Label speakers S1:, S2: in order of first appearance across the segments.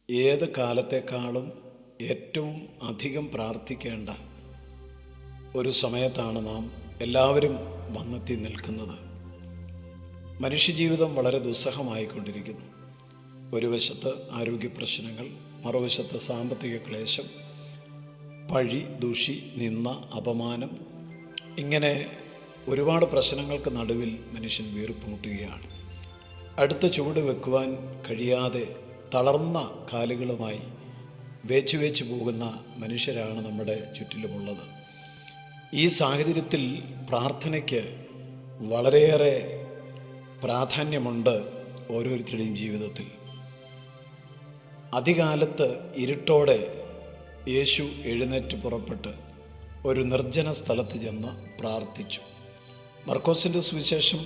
S1: ഏത് കാലത്തേക്കാളും ഏറ്റവും അധികം പ്രാർത്ഥിക്കേണ്ട ഒരു സമയത്താണ് നാം എല്ലാവരും വന്നെത്തി നിൽക്കുന്നത്. മനുഷ്യജീവിതം വളരെ ദുസ്സഹമായിക്കൊണ്ടിരിക്കുന്നു. ഒരു വശത്ത് ആരോഗ്യ പ്രശ്നങ്ങൾ, മറുവശത്ത് സാമ്പത്തിക ക്ലേശം, പഴി, ദൂഷി, നിന്ദ, അപമാനം, ഇങ്ങനെ ഒരുപാട് പ്രശ്നങ്ങൾക്ക് നടുവിൽ മനുഷ്യൻ വീർപ്പുമുട്ടുകയാണ്. അടുത്ത ചുവട് വെക്കുവാൻ കഴിയാതെ തളർന്ന കാലുകളുമായി വേച്ചു പോകുന്ന മനുഷ്യരാണ് നമ്മുടെ ചുറ്റിലുമുള്ളത്. ഈ സാഹചര്യത്തിൽ പ്രാർത്ഥനയ്ക്ക് വളരെയേറെ പ്രാധാന്യമുണ്ട് ഓരോരുത്തരുടെയും ജീവിതത്തിൽ. അതികാലത്ത് ഇരുട്ടോടെ യേശു എഴുന്നേറ്റ് പുറപ്പെട്ട് ഒരു നിർജ്ജന സ്ഥലത്ത് ചെന്ന് പ്രാർത്ഥിച്ചു. മർക്കോസിൻ്റെ സുവിശേഷം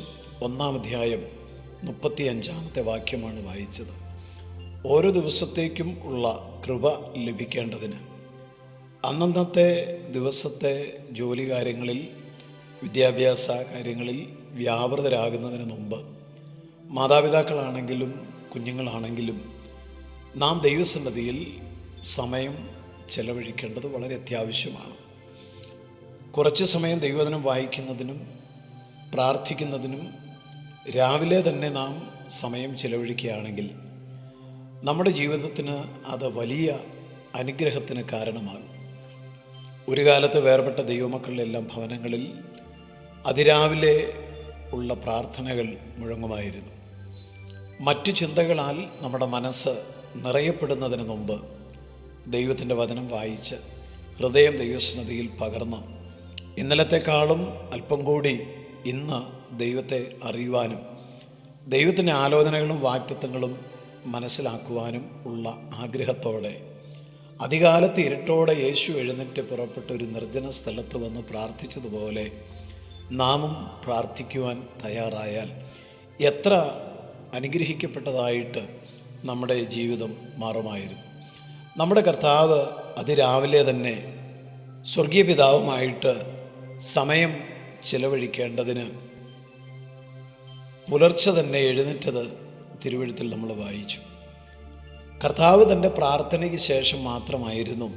S1: 1-ാം അധ്യായം 35-ാമത്തെ വാക്യമാണ് വായിച്ചത്. ഓരോ ദിവസത്തേക്കും ഉള്ള കൃപ ലഭിക്കേണ്ടതിന് അന്നന്നത്തെ ദിവസത്തെ ജോലി കാര്യങ്ങളിൽ, വിദ്യാഭ്യാസ കാര്യങ്ങളിൽ വ്യാപൃതരാകുന്നതിന് മുമ്പ് മാതാപിതാക്കളാണെങ്കിലും കുഞ്ഞുങ്ങളാണെങ്കിലും നാം ദൈവസന്നിധിയിൽ സമയം ചെലവഴിക്കേണ്ടത് വളരെ അത്യാവശ്യമാണ്. കുറച്ച് സമയം ദൈവവചനം വായിക്കുന്നതിനും പ്രാർത്ഥിക്കുന്നതിനും രാവിലെ തന്നെ നാം സമയം ചെലവഴിക്കുകയാണെങ്കിൽ നമ്മുടെ ജീവിതത്തിന് അത് വലിയ അനുഗ്രഹത്തിന് കാരണമാകും. ഒരു കാലത്ത് വേർപെട്ട ദൈവമക്കളുടെ എല്ലാം ഭവനങ്ങളിൽ അതിരാവിലെ ഉള്ള പ്രാർത്ഥനകൾ മുഴങ്ങുമായിരുന്നു. മറ്റു ചിന്തകളാൽ നമ്മുടെ മനസ്സ് നിറയപ്പെടുന്നതിന് മുമ്പ് ദൈവത്തിൻ്റെ വചനം വായിച്ച് ഹൃദയം ദൈവസന്നിധിയിൽ പകർന്ന് ഇന്നലത്തെക്കാളും അല്പം കൂടി ഇന്ന് ദൈവത്തെ അറിയുവാനും ദൈവത്തിൻ്റെ ആലോചനകളും വാഗ്ദത്തങ്ങളും മനസ്സിലാക്കുവാനും ഉള്ള ആഗ്രഹത്തോടെ അതികാലത്ത് ഇരുട്ടോടെ യേശു എഴുന്നേറ്റ് പുറപ്പെട്ട ഒരു നിർജ്ജന സ്ഥലത്ത് വന്ന് പ്രാർത്ഥിച്ചതുപോലെ നാമും പ്രാർത്ഥിക്കുവാൻ തയ്യാറായാൽ എത്ര അനുഗ്രഹിക്കപ്പെട്ടതായിട്ട് നമ്മുടെ ജീവിതം മാറുമായിരുന്നു. നമ്മുടെ കർത്താവ് അതിരാവിലെ തന്നെ സ്വർഗീയ പിതാവുമായിട്ട് സമയം ചിലവഴിക്കേണ്ടതിന് പുലർച്ചെ തന്നെ എഴുന്നേറ്റത് തിരുവെഴുത്തിൽ നമ്മൾ വായിച്ചു. കർത്താവ് തൻ്റെ പ്രാർത്ഥനയ്ക്ക് ശേഷം മാത്രമായിരുന്നു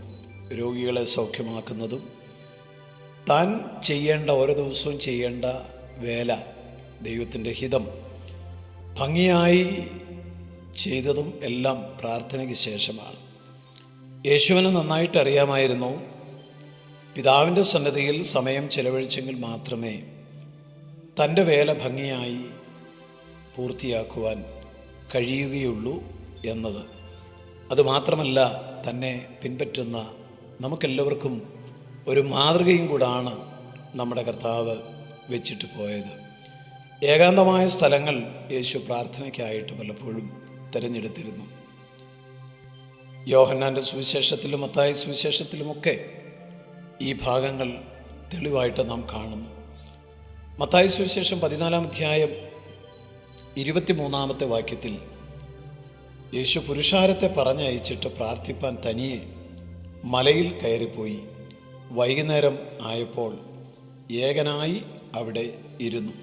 S1: രോഗികളെ സൗഖ്യമാക്കുന്നതും താൻ ചെയ്യേണ്ട ഓരോ ദിവസവും ചെയ്യേണ്ട വേല, ദൈവത്തിൻ്റെ ഹിതം ഭംഗിയായി ചെയ്തതും എല്ലാം പ്രാർത്ഥനയ്ക്ക് ശേഷമാണ്. യേശുവിന് നന്നായിട്ട് അറിയാമായിരുന്നു പിതാവിൻ്റെ സന്നിധിയിൽ സമയം ചെലവഴിച്ചെങ്കിൽ മാത്രമേ തൻ്റെ വേല ഭംഗിയായി പൂർത്തിയാക്കുവാൻ കഴിയുകയുള്ളൂ എന്നത്. അതുമാത്രമല്ല, തന്നെ പിൻപറ്റുന്ന നമുക്കെല്ലാവർക്കും ഒരു മാതൃകയും കൂടാണ് നമ്മുടെ കർത്താവ് വെച്ചിട്ട് പോയത്. ഏകാന്തമായ സ്ഥലങ്ങൾ യേശു പ്രാർത്ഥനയ്ക്കായിട്ട് പലപ്പോഴും തിരഞ്ഞെടുത്തിരുന്നു. യോഹന്നാൻ്റെ സുവിശേഷത്തിലും മത്തായി സുവിശേഷത്തിലുമൊക്കെ ഈ ഭാഗങ്ങൾ തെളിവായിട്ട് നാം കാണുന്നു. മത്തായി സുവിശേഷം 14-ാം അധ്യായം 23-ാമത്തെ വാക്യത്തിൽ യേശു പുരുഷാരത്തെ പറഞ്ഞയച്ചിട്ട് പ്രാർത്ഥിപ്പാൻ തനിയെ മലയിൽ കയറിപ്പോയി. വൈകുന്നേരം ആയപ്പോൾ ഏകനായി അവിടെ ഇരുന്നു.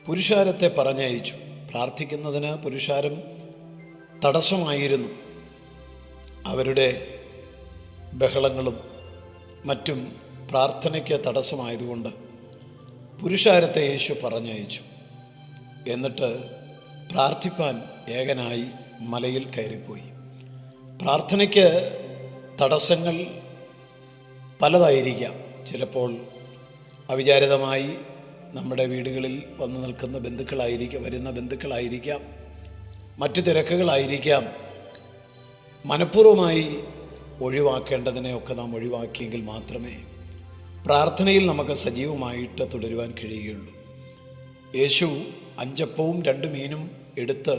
S1: പുരുഷാരത്തെ പറഞ്ഞയച്ചു. പ്രാർത്ഥിക്കുന്നതിന് പുരുഷാരം തടസ്സമായിരുന്നു. അവരുടെ ബഹളങ്ങളും മറ്റും പ്രാർത്ഥനയ്ക്ക് തടസ്സമായതുകൊണ്ട് പുരുഷാരത്തെ യേശു പറഞ്ഞയച്ചു. എന്നിട്ട് പ്രാർത്ഥിപ്പാൻ ഏകനായി മലയിൽ കയറിപ്പോയി. പ്രാർത്ഥനയ്ക്ക് തടസ്സങ്ങൾ പലതായിരിക്കാം. ചിലപ്പോൾ അവിചാരിതമായി നമ്മുടെ വീടുകളിൽ വന്നു നിൽക്കുന്ന വരുന്ന ബന്ധുക്കളായിരിക്കാം, മറ്റു തിരക്കുകളായിരിക്കാം. മനഃപൂർവ്വമായി ഒഴിവാക്കേണ്ടതിനെയൊക്കെ നാം ഒഴിവാക്കിയെങ്കിൽ മാത്രമേ പ്രാർത്ഥനയിൽ നമുക്ക് സജീവമായിട്ട് തുടരുവാൻ കഴിയുകയുള്ളൂ. യേശു 5 അപ്പവും 2 മീനും എടുത്ത്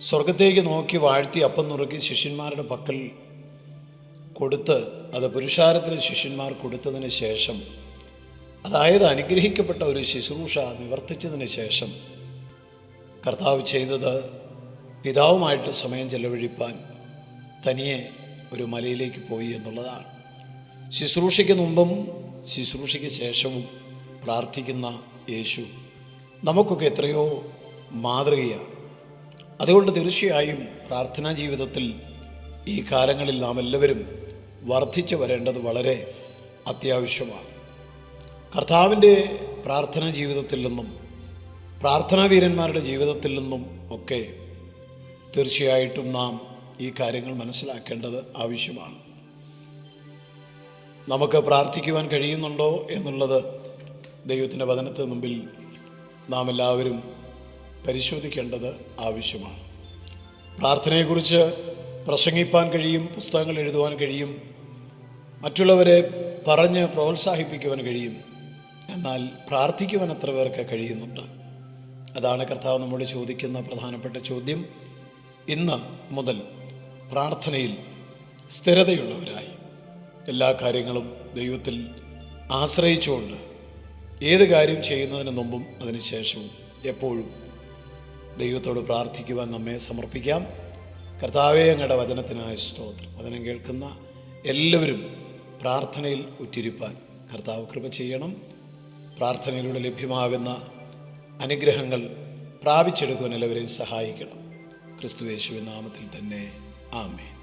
S1: സ്വർഗത്തേക്ക് നോക്കി വാഴ്ത്തി അപ്പം നുറുക്കി ശിഷ്യന്മാരുടെ പക്കൽ കൊടുത്ത് അത് പുരുഷാരത്തിലെ ശിഷ്യന്മാർ കൊടുത്തതിന് ശേഷം, അതായത് അനുഗ്രഹിക്കപ്പെട്ട ഒരു ശുശ്രൂഷ നിവർത്തിച്ചതിന് ശേഷം കർത്താവ് ചെയ്തത് പിതാവുമായിട്ട് സമയം ചെലവഴിപ്പാൻ തനിയെ ഒരു മലയിലേക്ക് പോയി എന്നുള്ളതാണ്. ശുശ്രൂഷയ്ക്ക് മുമ്പും ശുശ്രൂഷയ്ക്ക് ശേഷവും പ്രാർത്ഥിക്കുന്ന യേശു നമുക്കൊക്കെ എത്രയോ മാതൃകയാണ്. അതുകൊണ്ട് തീർച്ചയായും പ്രാർത്ഥനാ ജീവിതത്തിൽ ഈ കാലങ്ങളിൽ നാം എല്ലാവരും വർദ്ധിച്ചു വരേണ്ടത് വളരെ അത്യാവശ്യമാണ്. കർത്താവിൻ്റെ പ്രാർത്ഥനാ ജീവിതത്തിൽ നിന്നും പ്രാർത്ഥനാവീരന്മാരുടെ ജീവിതത്തിൽ നിന്നും ഒക്കെ തീർച്ചയായിട്ടും നാം ഈ കാര്യങ്ങൾ മനസ്സിലാക്കേണ്ടത് ആവശ്യമാണ്. നമുക്ക് പ്രാർത്ഥിക്കുവാൻ കഴിയുന്നുണ്ടോ എന്നുള്ളത് ദൈവത്തിൻ്റെ വചനത്തിന് മുമ്പിൽ നാം എല്ലാവരും പരിശോധിക്കേണ്ടത് ആവശ്യമാണ്. പ്രാർത്ഥനയെക്കുറിച്ച് പ്രസംഗിപ്പാൻ കഴിയും, പുസ്തകങ്ങൾ എഴുതുവാൻ കഴിയും, മറ്റുള്ളവരെ പറഞ്ഞ് പ്രോത്സാഹിപ്പിക്കുവാൻ കഴിയും. എന്നാൽ പ്രാർത്ഥിക്കുവാൻ എത്ര പേർക്ക് കഴിയുന്നുണ്ട്? അതാണ് കർത്താവ് നമ്മോട് ചോദിക്കുന്ന പ്രധാനപ്പെട്ട ചോദ്യം. ഇന്ന് മുതൽ പ്രാർത്ഥനയിൽ സ്ഥിരതയുള്ളവരായി എല്ലാ കാര്യങ്ങളും ദൈവത്തിൽ ആശ്രയിച്ചുകൊണ്ട് ഏത് കാര്യം ചെയ്യുന്നതിന് മുമ്പും അതിനുശേഷവും എപ്പോഴും ദൈവത്തോട് പ്രാർത്ഥിക്കുവാൻ നമ്മെ സമർപ്പിക്കാം. കർത്താവേ, അങ്ങയുടെ വചനത്തിനായ സ്തോത്രം. വചനം കേൾക്കുന്ന എല്ലാവരും പ്രാർത്ഥനയിൽ ഉറ്റിരിപ്പാൻ കർത്താവ് കൃപ ചെയ്യണം. പ്രാർത്ഥനയിലൂടെ ലഭ്യമാകുന്ന അനുഗ്രഹങ്ങൾ പ്രാപിച്ചെടുക്കുവാൻ എല്ലാവരെയും സഹായിക്കണം. ക്രിസ്തുയേശുവിൻ നാമത്തിൽ തന്നെ ആമേൻ.